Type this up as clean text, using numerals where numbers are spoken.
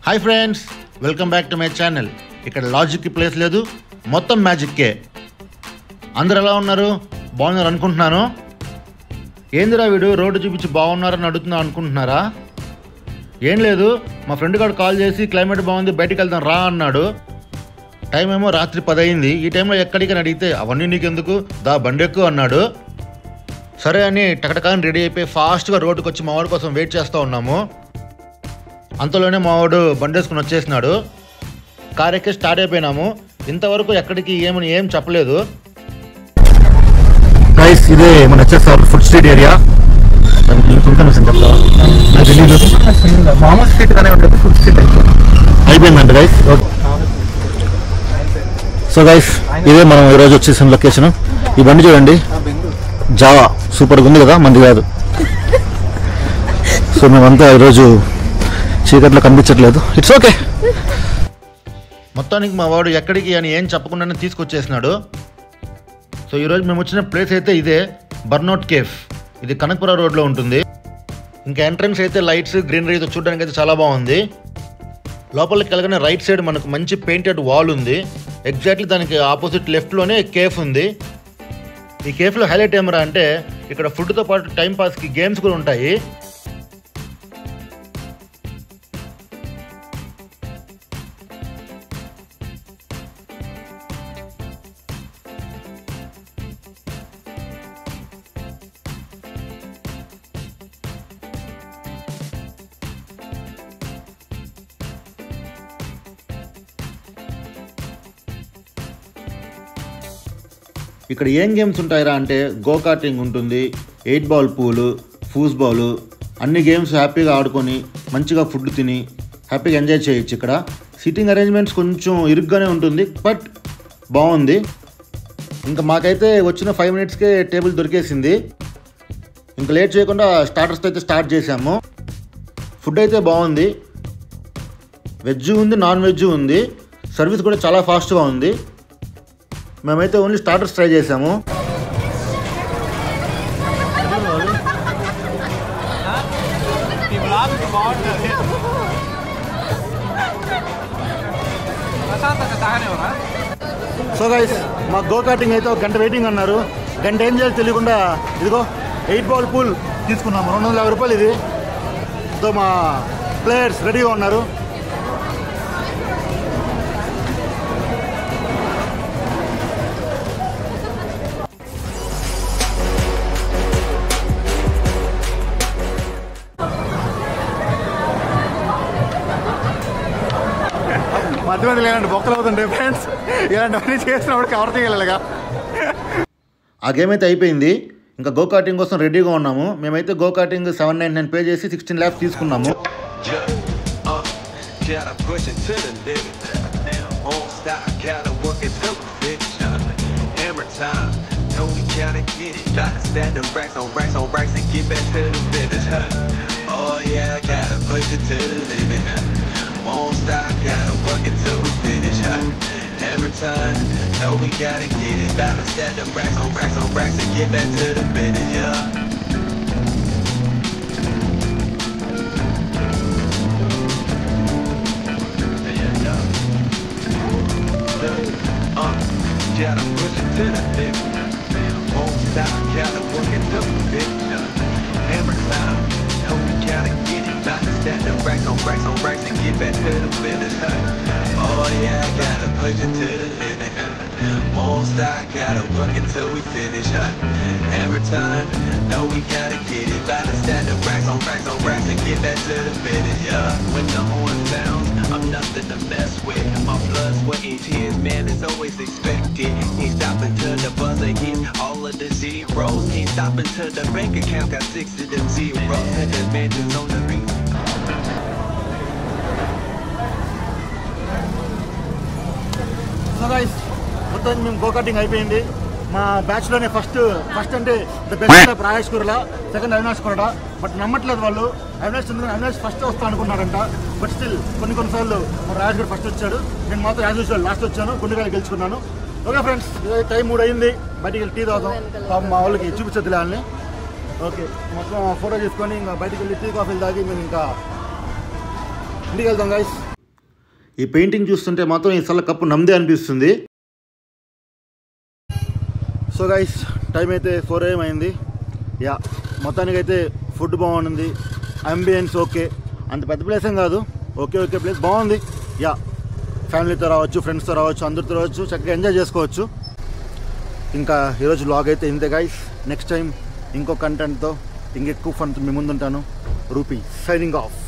Hi friends, welcome back to my channel. ఇక్కడ లాజిక్కి place లేదు, మొత్తం మ్యాజిక్కే. అందరు ఎలా ఉన్నారు? బాగున్నారు అనుకుంటున్నాను. ఏందిరా వీడు రోడ్డు చూపించి బాగున్నారని అడుగుతున్నా అనుకుంటున్నారా? ఏం లేదు, మా ఫ్రెండ్ గారు కాల్ చేసి క్లైమేట్ బాగుంది బయటికి వెళ్దాం రా అన్నాడు. టైం ఏమో రాత్రి 10 అయింది. ఈ టైంలో ఎక్కడికని అడిగితే అవన్నీ నీకెందుకు, దా బండెక్కు అన్నాడు. సరే అని టకటకాని రెడీ అయిపోయి ఫాస్ట్గా రోడ్డుకి వచ్చి మా వాడి కోసం వెయిట్ చేస్తూ ఉన్నాము. అంతలోనే మా వాడు బండేసుకుని వచ్చేసినాడు. కార్ ఎక్కి స్టార్ట్ అయిపోయినాము. ఇంతవరకు ఎక్కడికి ఏం చెప్పలేదు. ఇదే మన వచ్చేస్తారు ఫుడ్ స్ట్రీట్ ఏరియా. అయిపోయిందంట గైస్. సో గైస్, ఇదే మనం ఈరోజు వచ్చేసిన లొకేషన్. ఈ బండి చూడండి, జావా సూపర్గా ఉంది కదా, మంది కాదు. సో మేమంతా ఈరోజు చీకట్లో కనిపించట్లేదు, ఇట్స్ ఓకే. మొత్తానికి మా వాడు ఎక్కడికి అని ఏం చెప్పకుండానే తీసుకొచ్చేసినాడు. సో ఈరోజు మేము వచ్చిన ప్లేస్ అయితే ఇదే, బర్నౌట్ కేఫ్. ఇది కనకపుర రోడ్లో ఉంటుంది. ఇంకా ఎంట్రన్స్ అయితే లైట్స్ గ్రీనరీతో చూడడానికి అయితే చాలా బాగుంది. లోపలికి వెళ్ళగానే రైట్ సైడ్ మనకు మంచి పెయింటెడ్ వాల్ ఉంది. ఎగ్జాక్ట్లీ దానికి ఆపోజిట్ లెఫ్ట్లోనే కేఫ్ ఉంది. ఈ కేఫ్లో హైలైట్ ఏమరా అంటే ఇక్కడ ఫుడ్తో పాటు టైంపాస్కి గేమ్స్ కూడా ఉంటాయి. ఇక్కడ ఏం గేమ్స్ ఉంటాయిరా అంటే గో కార్టింగ్ ఉంటుంది, 8 బాల్ పూలు, ఫూస్ బాల్, అన్ని గేమ్స్ హ్యాపీగా ఆడుకొని మంచిగా ఫుడ్ తిని హ్యాపీగా ఎంజాయ్ చేయొచ్చు. ఇక్కడ సిట్టింగ్ అరేంజ్మెంట్స్ కొంచెం ఇరుగ్గానే ఉంటుంది, బట్ బాగుంది. ఇంకా మాకైతే వచ్చిన 5 మినిట్స్కే టేబుల్ దొరికేసింది. ఇంకా లేట్ చేయకుండా స్టార్టర్స్తో అయితే స్టార్ట్ చేసాము. ఫుడ్ అయితే బాగుంది, వెజ్ ఉంది, నాన్ వెజ్ ఉంది. సర్వీస్ కూడా చాలా ఫాస్ట్గా ఉంది. మేమైతే ఓన్లీ స్టార్టర్స్ ట్రై చేసాము. సో గైస్, మా గో కార్టింగ్ అయితే 1 గంట వెయిటింగ్ అన్నారు. గంట ఏం చేయాలి తెలియకుండా ఇదిగో 8 బాల్ పూల్ తీసుకున్నాము. 250 రూపాయలు ఇది. సో మా ప్లేయర్స్ రెడీగా ఉన్నారు. మధ్య మధ్యలో ఇలాంటి బొక్కలు అవుతుంటాయి ఫ్రెండ్స్. ఇలాంటివన్నీ చేసినప్పుడు కవర్ చేయగలగా. ఆ గేమ్ అయితే అయిపోయింది. ఇంకా గో కార్టింగ్ కోసం రెడీగా ఉన్నాము. మేమైతే గో కార్టింగ్ 799 పే చేసి 16 laps తీసుకున్నాము. Won't stop, gotta work it till we finish, every time, know we gotta get it, gotta stack them racks on racks on racks and get back to the finish, gotta push it to the limit, won't stop, gotta work it till we finish, every time, know we gotta get it, gotta stack them racks on racks and get back to the finish, oh yeah, gotta push it to the limit, won't stop, gotta work it till we finish, every time, know we gotta get it, gotta stack them racks on racks and get back to the finish, when the horn sounds, I'm nothing to mess with, my blood, sweat and tears, man, it's always expected, ain't stopping till the buzzer hits all of the zeros, ain't stopping till the bank account got 6 of them zeros, and the mansions on the beat. So guys, మొత్తం మేము go karting అయిపోయింది. మా బ్యాచ్లోనే first అంటే the best of Rayesh Kurla, second Avinash Kurada. But నమ్మట్లేదు వాళ్ళు. Avinash first వస్తా అనుకున్నారంట. But still కొన్నిసార్లు మా రాయేష్ గారు ఫస్ట్ వచ్చాడు. నేను మాత్రం యాజ్ యూజువల్ లాస్ట్ వచ్చాను, కొన్ని వేలు గెలుచుకున్నాను. ఓకే ఫ్రెండ్స్, టైం 3 అయింది. బయటికి వెళ్ళి టీ తాగుదాం. మా వాళ్ళకి చూపించద్దులే వాళ్ళని. ఓకే మొత్తం ఫోటో తీసుకొని ఇంకా బయటికి వెళ్ళి టీ కాఫీలు తాగి మేము ఇంకా ఇంటికి వెళ్తాం గైస్. ఈ పెయింటింగ్ చూస్తుంటే మాత్రం ఈ సల కప్పు నమ్మదే అనిపిస్తుంది. సో గైస్, టైం అయితే 4 AM అయింది. యా, మొత్తానికైతే ఫుడ్ బాగుంది, అంబియన్స్ ఓకే, అంత పెద్ద ప్లేస్ ఏం కాదు, ఓకే ప్లేస్ బాగుంది. యా, ఫ్యామిలీతో రావచ్చు, ఫ్రెండ్స్తో రావచ్చు, అందరితో రావచ్చు, చక్కగా ఎంజాయ్ చేసుకోవచ్చు. ఇంకా ఈరోజు వ్లాగ్ అయితే ఇంతే గైస్. నెక్స్ట్ టైం ఇంకో కంటెంట్తో ఇంకెక్కువ ఫన్ మీ ముందుంటాను. Roopi signing of.